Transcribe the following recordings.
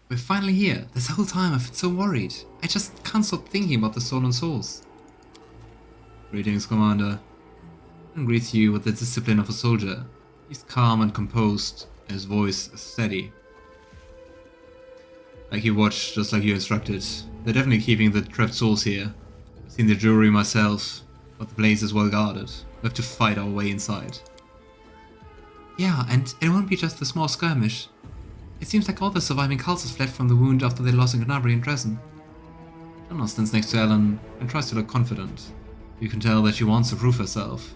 We're finally here. This whole time I've been so worried. I just can't stop thinking about the stolen souls. Greetings, Commander. And greets you with the discipline of a soldier. He's calm and composed, and his voice is steady. Like you watched, just like you instructed. They're definitely keeping the trapped souls here. I've seen the jury myself, but the place is well guarded. We have to fight our way inside. Yeah, and it won't be just a small skirmish. It seems like all the surviving cultists fled from the wound after they lost in Kenabres and Dresden. Donna stands next to Ellen and tries to look confident. You can tell that she wants to prove herself.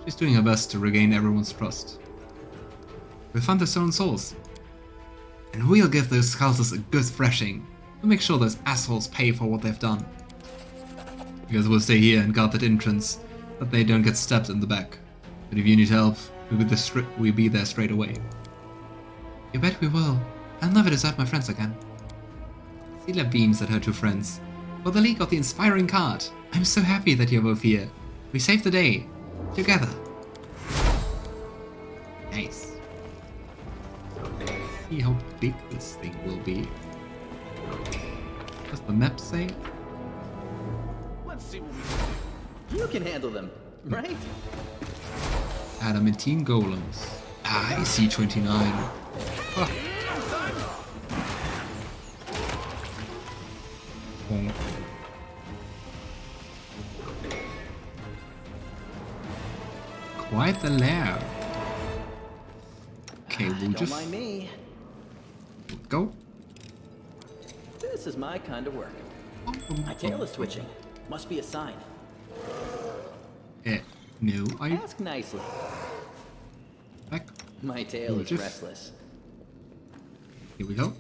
She's doing her best to regain everyone's trust. We'll find the stolen souls. And we'll give those cultists a good thrashing. We'll make sure those assholes pay for what they've done. You guys will stay here and guard that entrance, that they don't get stabbed in the back. But if you need help, we'll be there straight away. You bet we will. I'll never desert my friends again. Seelah beams at her two friends. For the League of the Inspiring Card, I'm so happy that you're both here. We saved the day. Together. Nice. See how big this thing will be. Does the map say? Let's see what we can do. You can handle them, right? Adamantine golems. I see 29. Oh. Oh. Quite the lair. Okay, we'll Don't just mind me. go. This is my kind of work. My tail is twitching. Must be a sign. No, I Ask nicely. back. My tail is Just- restless. Here we go.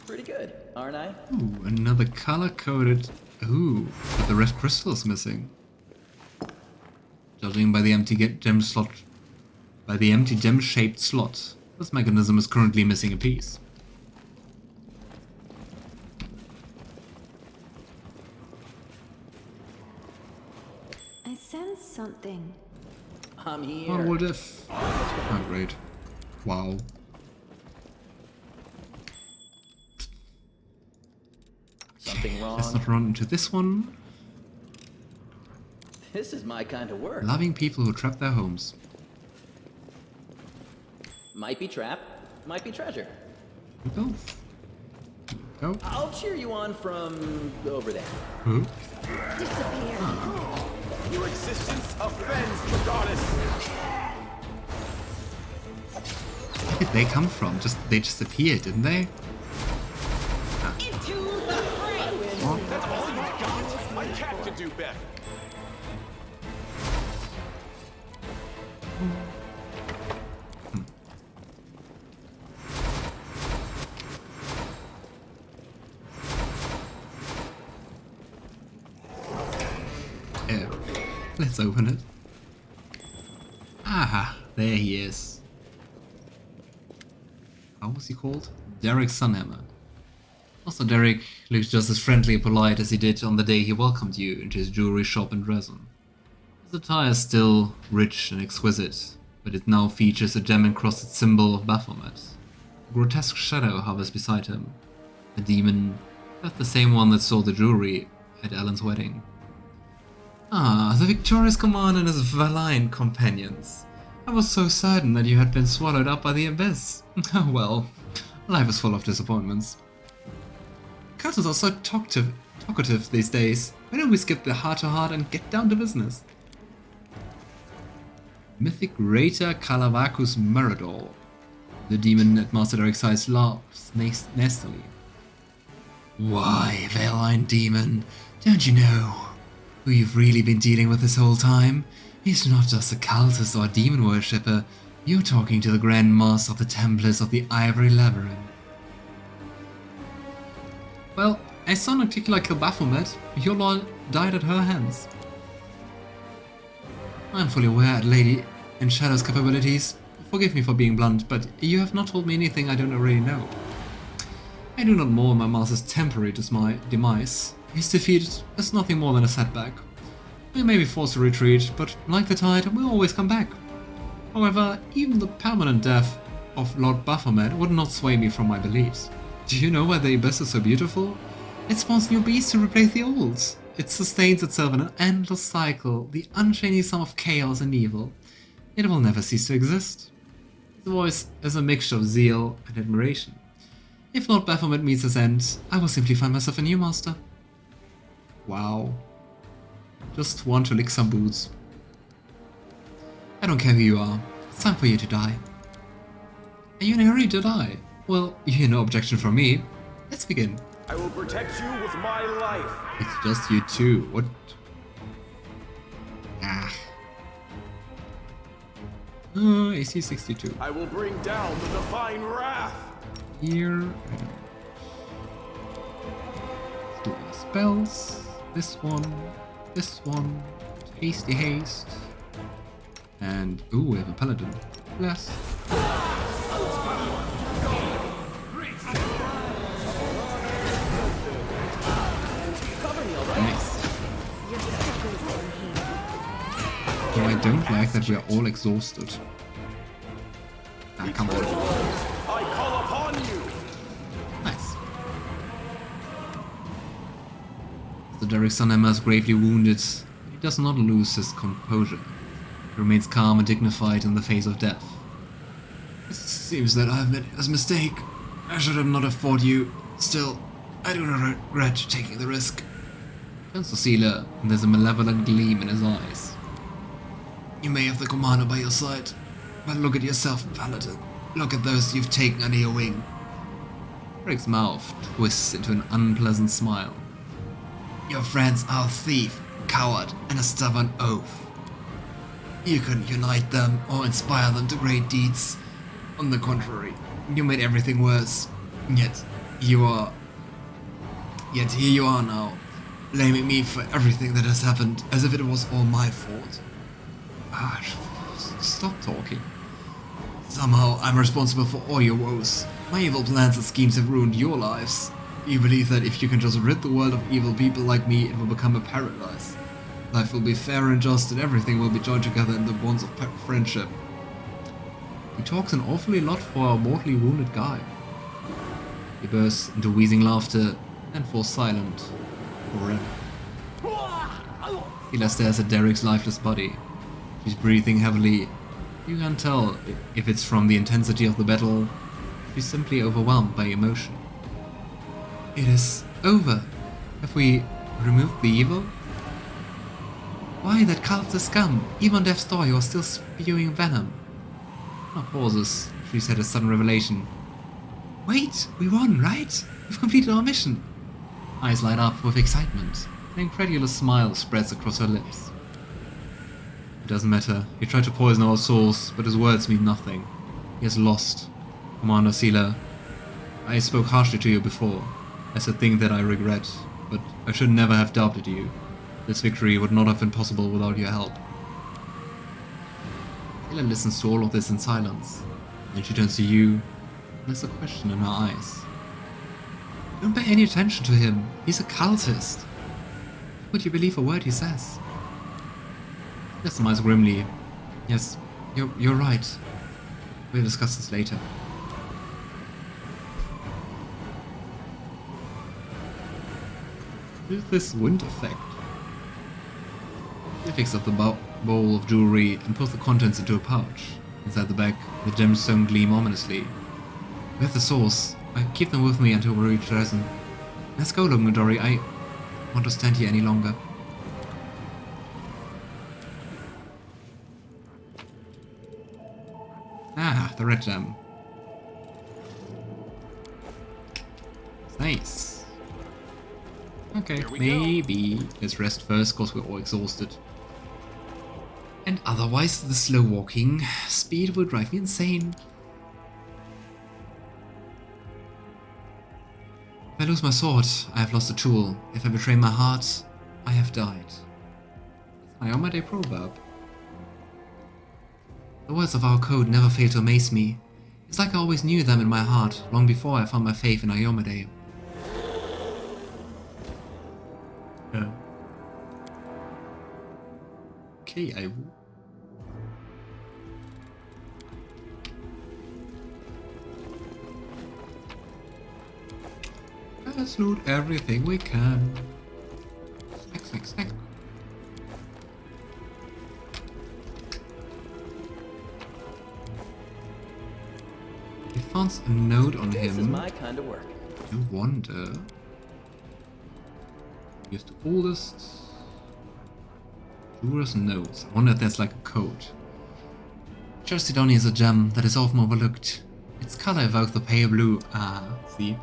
Pretty good, aren't I? Ooh, another color-coded. Ooh, but the red crystal's missing. Judging by the empty gem slot, by the empty gem-shaped slot, this mechanism is currently missing a piece. I sense something. I'm here. Oh, what if? Oh, great. Wow. Something Let's wrong. not run into this one. This is my kind of work. Loving people who trap their homes. Might be trap, might be treasure. Here we go. Go. I'll cheer you on from over there. Who? Disappear. Your existence offends the goddess. Where did they come from? They just appeared, didn't they? Into the fray. That's all you've got. My cat can do better. Let's open it. Aha, there he is. How was he called? Derek Sunhammer. Also, Derek looks just as friendly and polite as he did on the day he welcomed you into his jewelry shop in Dresden. His attire is still rich and exquisite, but it now features a gem-encrusted symbol of Baphomet. A grotesque shadow hovers beside him. A demon, not the same one that stole the jewelry at Ellen's wedding. Ah, the victorious commander and his valiant companions. I was so certain that you had been swallowed up by the abyss. Oh well, life is full of disappointments. Cultists are so talkative these days. Why don't we skip the heart-to-heart and get down to business? Mythic Raider Calavacus Meridor. The demon that Master Derek's eyes laughs nastily. Why, Valine demon, don't you know who you've really been dealing with this whole time? He's not just a cultist or a demon worshipper. You're talking to the Grand Master of the Templars of the Ivory Labyrinth. Well, I saw Nocticular kill Baphomet. Your lord died at her hands. I'm fully aware at Lady in Shadow's capabilities. Forgive me for being blunt, but you have not told me anything I don't already know. I do not mourn my master's temporary demise. His defeat is nothing more than a setback. We may be forced to retreat, but like the tide, we'll always come back. However, even the permanent death of Lord Baphomet would not sway me from my beliefs. Do you know why the Abyss is so beautiful? It spawns new beasts to replace the old. It sustains itself in an endless cycle, the unchanging sum of chaos and evil. It will never cease to exist. His voice is a mixture of zeal and admiration. If Lord Baphomet meets his end, I will simply find myself a new master. Wow. Just want to lick some boots. I don't care who you are. It's time for you to die. Are you in a hurry to die? Well, you hear no objection from me. Let's begin. I will protect you with my life. It's just you two. What? Ah. AC 62. I will bring down the divine wrath. Here. Let's do the spells. This one. Hasty haste. And ooh, we have a paladin. Bless. Nice. Though I don't like that we are all exhausted. Ah, come on. I call upon you. Nice. So Derek Sunhammer is gravely wounded. He does not lose his composure. He remains calm and dignified in the face of death. It seems that I have made a mistake. I should have not have fought you. Still, I do not regret taking the risk. Turns to Seelah, and there's a malevolent gleam in his eyes. You may have the commander by your side, but look at yourself, Paladin. Look at those you've taken under your wing. Eric's mouth twists into an unpleasant smile. Your friends are a thief, coward, and a stubborn oaf. You couldn't unite them or inspire them to great deeds. On the contrary, you made everything worse. Yet here you are now, blaming me for everything that has happened, as if it was all my fault. Stop talking. Somehow I'm responsible for all your woes. My evil plans and schemes have ruined your lives. You believe that if you can just rid the world of evil people like me, it will become a paradise. Life will be fair and just, and everything will be joined together in the bonds of friendship. He talks an awfully lot for a mortally wounded guy. He bursts into wheezing laughter and falls silent forever. Seelah stares at Derek's lifeless body. She's breathing heavily. You can't tell if it's from the intensity of the battle. She's simply overwhelmed by emotion. It is over. Have we removed the evil? Why that cultist scum? Even on death's door you are still spewing venom. Anna pauses. She's had a sudden revelation. Wait, we won, right? We've completed our mission. Eyes light up with excitement. An incredulous smile spreads across her lips. It doesn't matter. He tried to poison our souls, but his words mean nothing. He has lost. Commander Seelah, I spoke harshly to you before. I said things that I regret, but I should never have doubted you. This victory would not have been possible without your help. Seelah listens to all of this in silence. Then she turns to you, and there's a question in her eyes. Don't pay any attention to him. He's a cultist. Would you believe a word he says? He smiles grimly. Yes, you're right. We'll discuss this later. With this wind effect. He picks up the bowl of jewelry and puts the contents into a pouch. Inside the bag, the gemstone gleam ominously. With the source, I keep them with me until we reach Dresden. Let's go, Logan Aldori. I want to stand here any longer. Ah, the red gem. Nice. Okay, maybe let's rest first, cause we're all exhausted. And otherwise, the slow walking speed will drive me insane. If I lose my sword, I have lost a tool. If I betray my heart, I have died. It's an Iomedae proverb. The words of our code never fail to amaze me. It's like I always knew them in my heart, long before I found my faith in Iomedae. Okay, I will. Let's loot everything we can. Snack, snack, snack. He found a note on him. This is my kind of work. You wonder. Here's the oldest. Juror's notes. I wonder if there's like a code. Chalcedony is a gem that is often overlooked. Its color evokes the pale blue. See?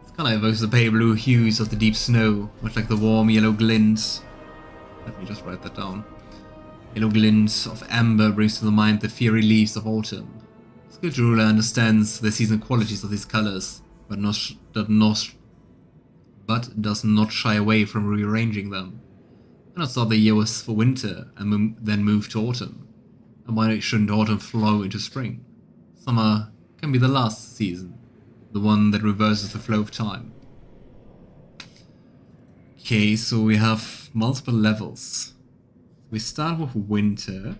Its color evokes the pale blue hues of the deep snow, much like the warm yellow glint. Let me just write that down. Yellow glint of amber brings to the mind the fiery leaves of autumn. The skilled jeweler understands the seasonal qualities of these colors, but does not shy away from rearranging them. I thought the year was for winter and then moved to autumn. And why shouldn't autumn flow into spring? Summer can be the last season, the one that reverses the flow of time. Okay, so we have multiple levels. We start with winter,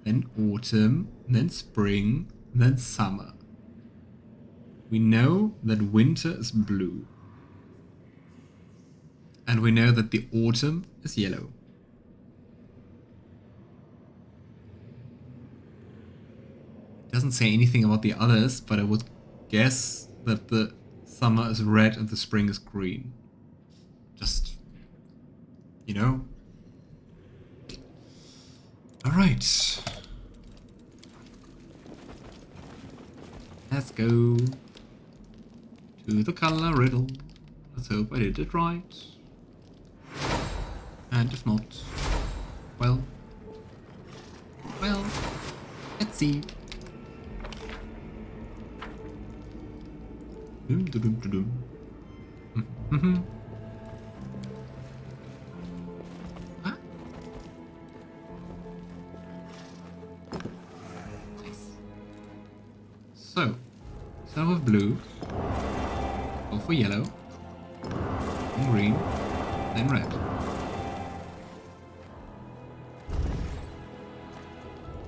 then autumn, then spring, then summer. We know that winter is blue. And we know that the autumn is yellow. It doesn't say anything about the others, but I would guess that the summer is red and the spring is green. Just, you know. Alright. Let's go to the color riddle. Let's hope I did it right. And if not, well, let's see. Ah. Nice. So, start with blue, go for yellow, then green, then red.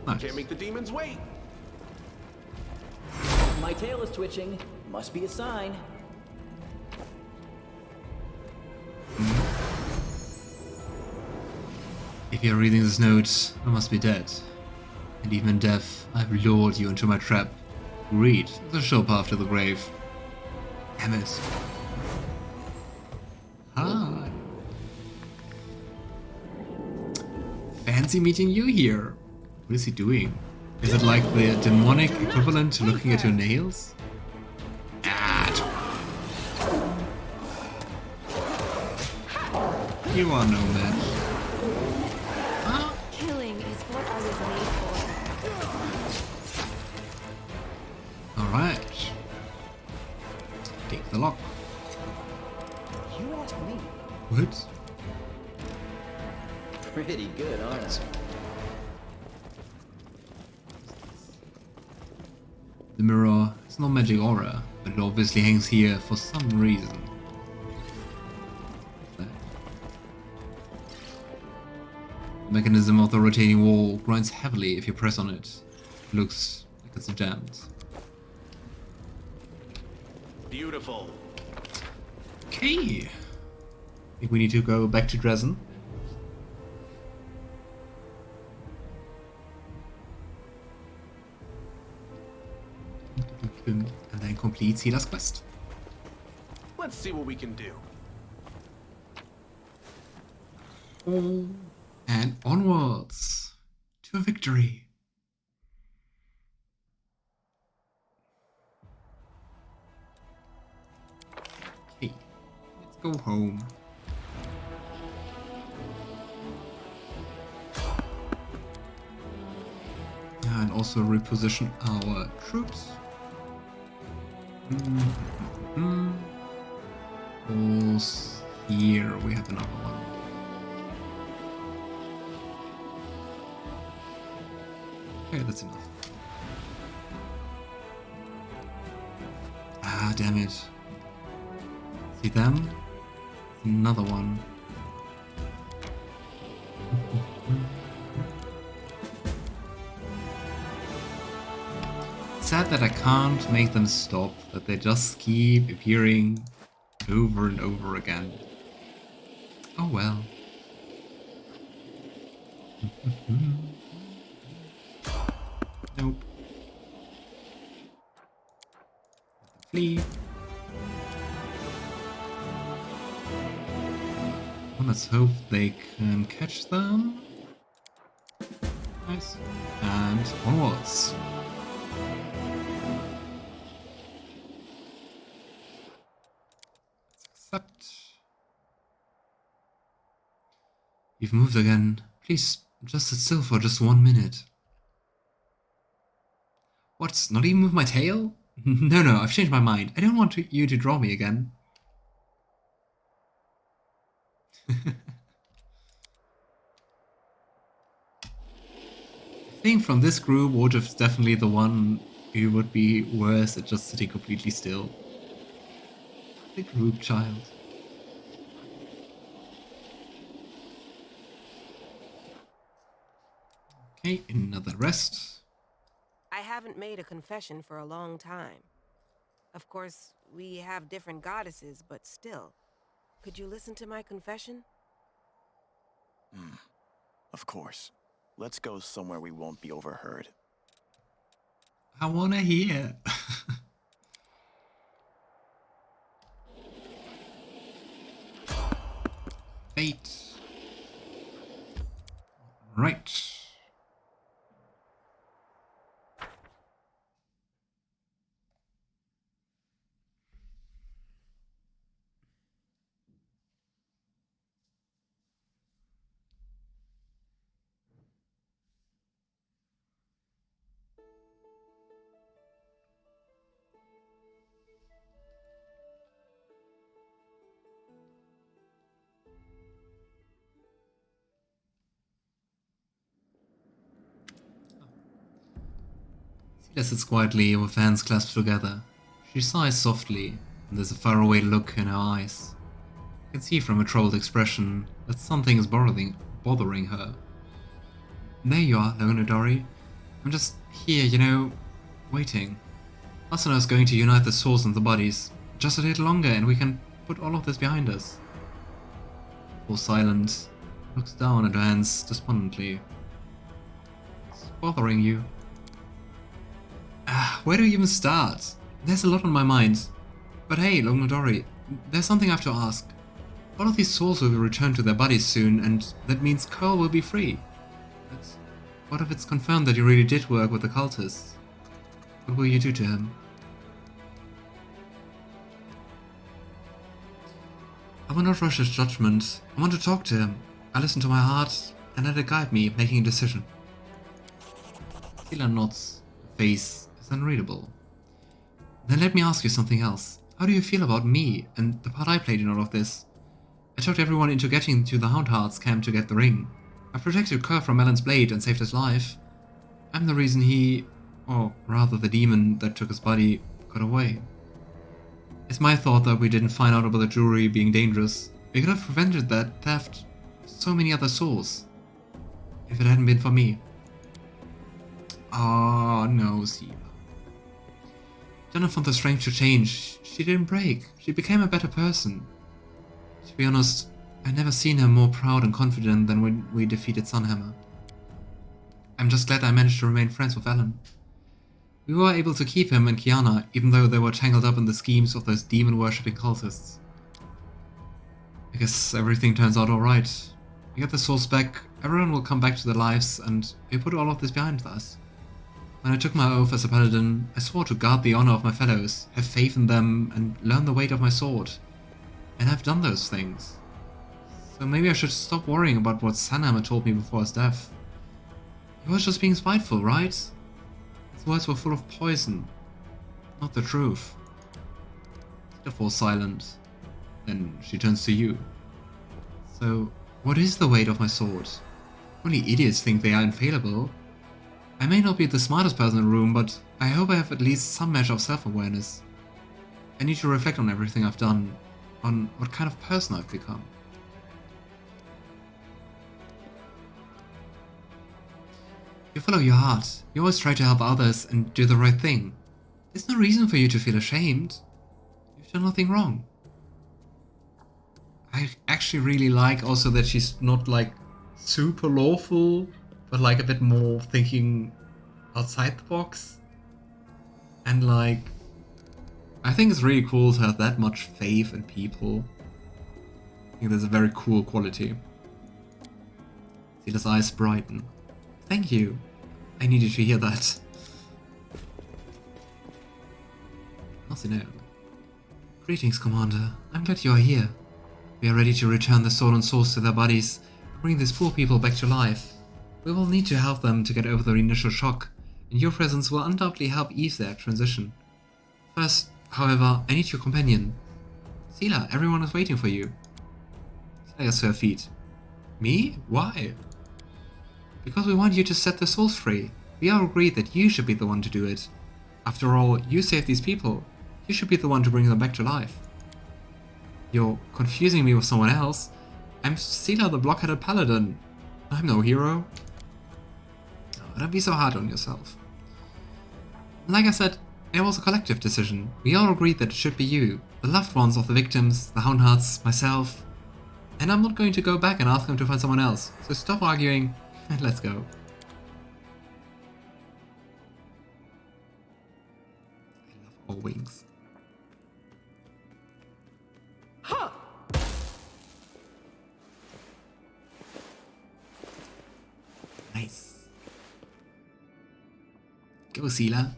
Nice. Can't make the demons wait. My tail is twitching. Must be a sign. If you're reading this note, I must be dead. And even in death, I have lured you into my trap. Read the show path to the grave. Damn it. Hi. Fancy meeting you here. What is he doing? Is it like the demonic equivalent to looking at your nails? You are no match. Killing is what I was made for. Alright. Take the lock. You asked me. What? Pretty good, aren't I? The mirror is no magic aura, but it obviously hangs here for some reason. The mechanism of the rotating wall grinds heavily if you press on it. It looks like it's jammed. Beautiful. Okay. I think we need to go back to Dresden. And then complete Seelah's quest. Let's see what we can do. And onwards to victory. Okay, let's go home. And also reposition our troops. Walls here, we have another one. Okay, that's enough. Ah, damn it. See them? Another one. sad that I can't make them stop, that they just keep appearing over and over again. Oh well. Nope. Flee. Well, let's hope they can catch them. Nice. And onwards. Let's accept. You've moved again. Please, just sit still for just 1 minute. What? Not even move my tail? No, I've changed my mind. I don't want you to draw me again. I think from this group, Woljif is definitely the one who would be worse at just sitting completely still. The group child. Okay, another rest. I haven't made a confession for a long time. Of course, we have different goddesses, but still. Could you listen to my confession? Of course. Let's go somewhere we won't be overheard. I wanna hear. Fate. Right. Seelah sits quietly with hands clasped together. She sighs softly, and there's a faraway look in her eyes. I can see from her troubled expression that something is bothering her. There you are, Logan Aldori. I'm just here, waiting. Asuna is going to unite the souls and the bodies. Just a little longer and we can put all of this behind us. Falls silent, looks down at her hands despondently. What's bothering you? Where do we even start? There's a lot on my mind. But hey, Logan Aldori, there's something I have to ask. All of these souls will be returned to their bodies soon, and that means Curl will be free. But what if it's confirmed that you really did work with the cultists? What will you do to him? I will not rush his judgment. I want to talk to him. I listen to my heart and let it guide me, making a decision. Seelah nods. Her face is unreadable. Then let me ask you something else. How do you feel about me and the part I played in all of this? I talked everyone into getting to the Houndheart's camp to get the ring. I protected Curl from Melon's blade and saved his life. I'm the reason he, or rather the demon that took his body, got away. It's my thought that we didn't find out about the jewelry being dangerous. We could have prevented that theft of so many other souls. If it hadn't been for me. Oh no, Seelah. Jenna found the strength to change. She didn't break. She became a better person. To be honest, I've never seen her more proud and confident than when we defeated Sunhammer. I'm just glad I managed to remain friends with Alan. We were able to keep him and Kiana, even though they were tangled up in the schemes of those demon-worshipping cultists. I guess everything turns out alright. We get the souls back, everyone will come back to their lives, and we put all of this behind us. When I took my oath as a paladin, I swore to guard the honor of my fellows, have faith in them, and learn the weight of my sword. And I've done those things. So maybe I should stop worrying about what Sunhammer told me before his death. He was just being spiteful, right? His words were full of poison. Not the truth. Seelah falls silent. Then she turns to you. So, what is the weight of my sword? Only idiots think they are infallible. I may not be the smartest person in the room, but I hope I have at least some measure of self-awareness. I need to reflect on everything I've done, on what kind of person I've become. You follow your heart. You always try to help others and do the right thing. There's no reason for you to feel ashamed. You've done nothing wrong. I actually really like also that she's not like super lawful, but like a bit more thinking outside the box. And like, I think it's really cool to have that much faith in people. I think that's a very cool quality. Seelah's eyes brighten. Thank you. I needed to hear that. Alcino. Greetings, Commander. I'm glad you are here. We are ready to return the soul and souls to their bodies and bring these poor people back to life. We will need to help them to get over their initial shock, and your presence will undoubtedly help ease their transition. First, however, I need your companion. Seelah, everyone is waiting for you. Seelah is to her feet. Me? Why? Because we want you to set the souls free. We all agreed that you should be the one to do it. After all, you saved these people. You should be the one to bring them back to life. You're confusing me with someone else. I'm Seelah, the blockheaded paladin. I'm no hero. Oh, don't be so hard on yourself. Like I said, it was a collective decision. We all agreed that it should be you, the loved ones of the victims, the Houndhearts, myself. And I'm not going to go back and ask them to find someone else. So stop arguing and let's go. I love all wings. Huh! Nice. Go, Seelah.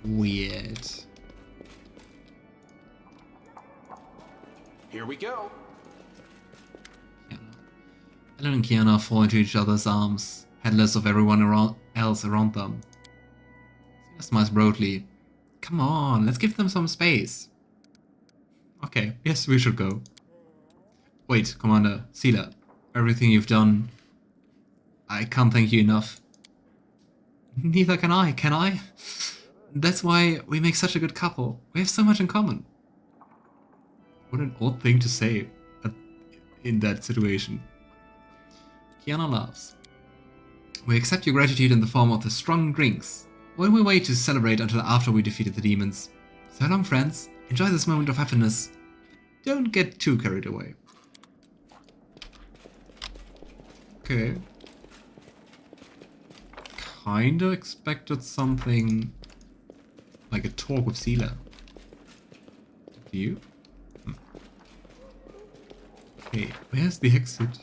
Weird. Here we go. Ellen and Kiana fall into each other's arms, headless of everyone else around them. Seelah smiles broadly. Come on, let's give them some space. Okay, yes, we should go. Wait, Commander, Seelah, everything you've done, I can't thank you enough. Neither can I? That's why we make such a good couple. We have so much in common. What an odd thing to say in that situation. Kiana laughs. We accept your gratitude in the form of the strong drinks. When we wait to celebrate until after we defeated the demons. So long, friends. Enjoy this moment of happiness. Don't get too carried away. Okay. Kinda expected something like a talk with Seelah. Do you? Okay, where's the exit?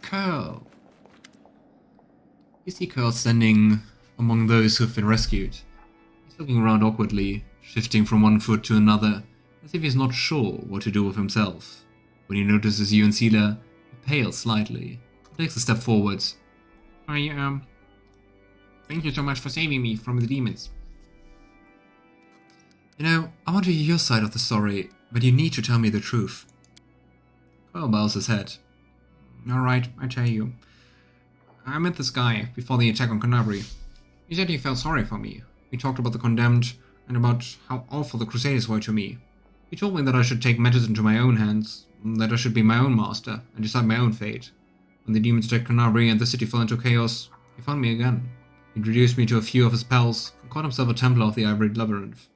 Curl. You see Curl standing among those who have been rescued. He's looking around awkwardly, shifting from one foot to another, as if he's not sure what to do with himself. When he notices you and Seelah, he pales slightly. He takes a step forward. Thank you so much for saving me from the demons. You know, I want to hear your side of the story, but you need to tell me the truth. Curl bows his head. Alright, I tell you. I met this guy before the attack on Kenabres. He said he felt sorry for me. We talked about the condemned and about how awful the Crusaders were to me. He told me that I should take matters into my own hands, that I should be my own master and decide my own fate. When the demons attacked Kenabres and the city fell into chaos, he found me again. He introduced me to a few of his pals and called himself a Templar of the Ivory Labyrinth.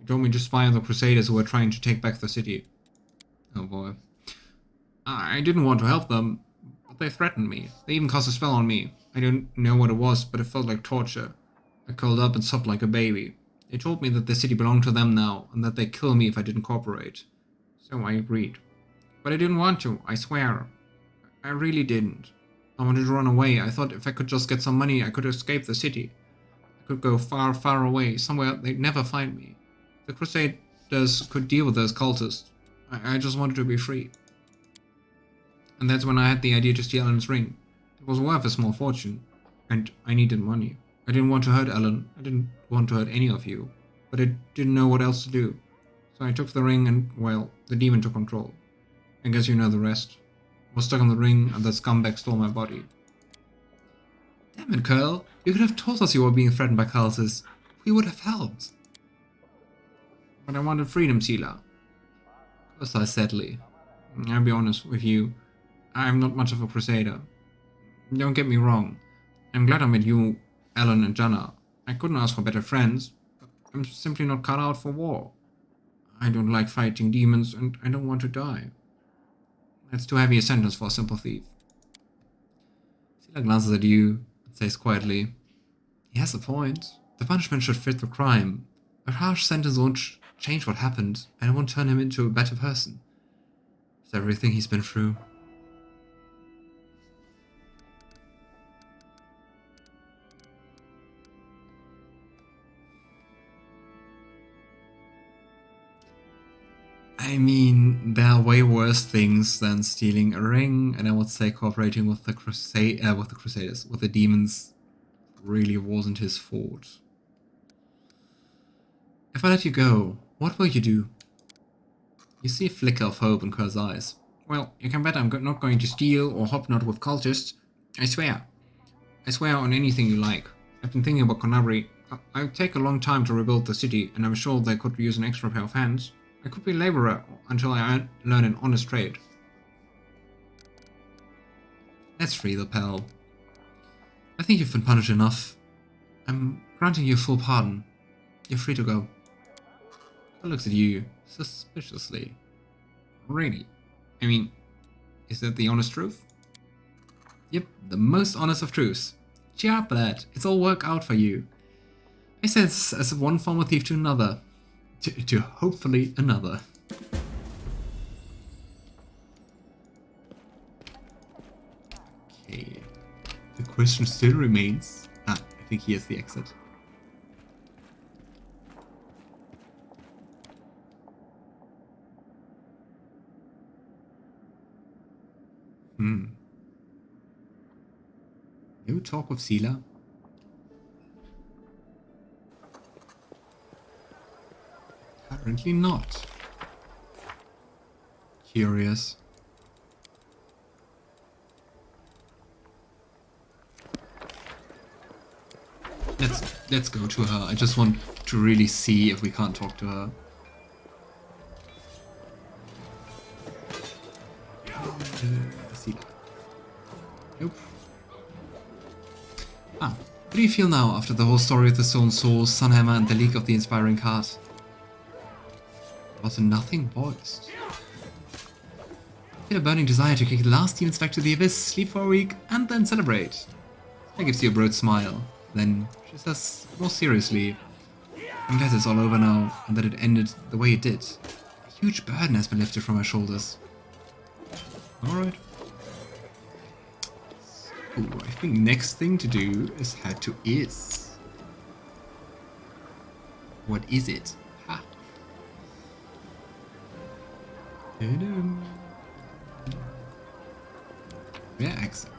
He told me to spy on the Crusaders who were trying to take back the city. Oh boy. I didn't want to help them, but they threatened me. They even cast a spell on me. I don't know what it was, but it felt like torture. I curled up and sobbed like a baby. They told me that the city belonged to them now, and that they'd kill me if I didn't cooperate. So I agreed. But I didn't want to, I swear. I really didn't. I wanted to run away. I thought if I could just get some money, I could escape the city. I could go far, far away, somewhere they'd never find me. The Crusaders could deal with those cultists. I just wanted to be free. And that's when I had the idea to steal Ellen's ring. It was worth a small fortune, and I needed money. I didn't want to hurt Ellen. I didn't want to hurt any of you. But I didn't know what else to do. So I took the ring and, well, the demon took control. I guess you know the rest. was stuck on the ring and the scumbag stole my body. Damn it, Curl. You could have told us you were being threatened by cultists. We would have helped. But I wanted freedom, Seelah. Curl sighed sadly. I'll be honest with you. I'm not much of a crusader. Don't get me wrong. I'm glad I met you, Alan and Janna. I couldn't ask for better friends, but I'm simply not cut out for war. I don't like fighting demons, and I don't want to die. That's too heavy a sentence for a simple thief. Seelah glances at you and says quietly, he has a point. The punishment should fit the crime. A harsh sentence won't change what happened, and it won't turn him into a better person. It's everything he's been through. I mean, there are way worse things than stealing a ring, and I would say cooperating with the Crusaders, with the demons, really wasn't his fault. If I let you go, what will you do? You see a flicker of hope in Curl's eyes. Well, you can bet I'm not going to steal or hobnob with cultists. I swear. I swear on anything you like. I've been thinking about Kenabres. I'll take a long time to rebuild the city, and I'm sure they could use an extra pair of hands. I could be a laborer until I learn an honest trade. Let's free the pal. I think you've been punished enough. I'm granting you full pardon. You're free to go. He looks at you suspiciously. Really? I mean, is that the honest truth? Yep, the most honest of truths. Cheer up, lad. It's all work out for you. I say this as one former thief to another. To hopefully another. Okay. The question still remains. I think here's the exit. No talk with Seelah? Apparently not. Curious. Let's go to her. I just want to really see if we can't talk to her. Seelah. Nope. How do you feel now after the whole story of the Stone Souls, Sunhammer, and the leak of the inspiring card? Was nothing voiced. Feel a burning desire to kick the last demons back to the abyss, sleep for a week, and then celebrate. That gives you a broad smile. Then she says, more seriously, I'm glad it's all over now, and that it ended the way it did. A huge burden has been lifted from my shoulders. Alright. So, I think next thing to do is head to Is. What is it? Ha! Yeah, exit.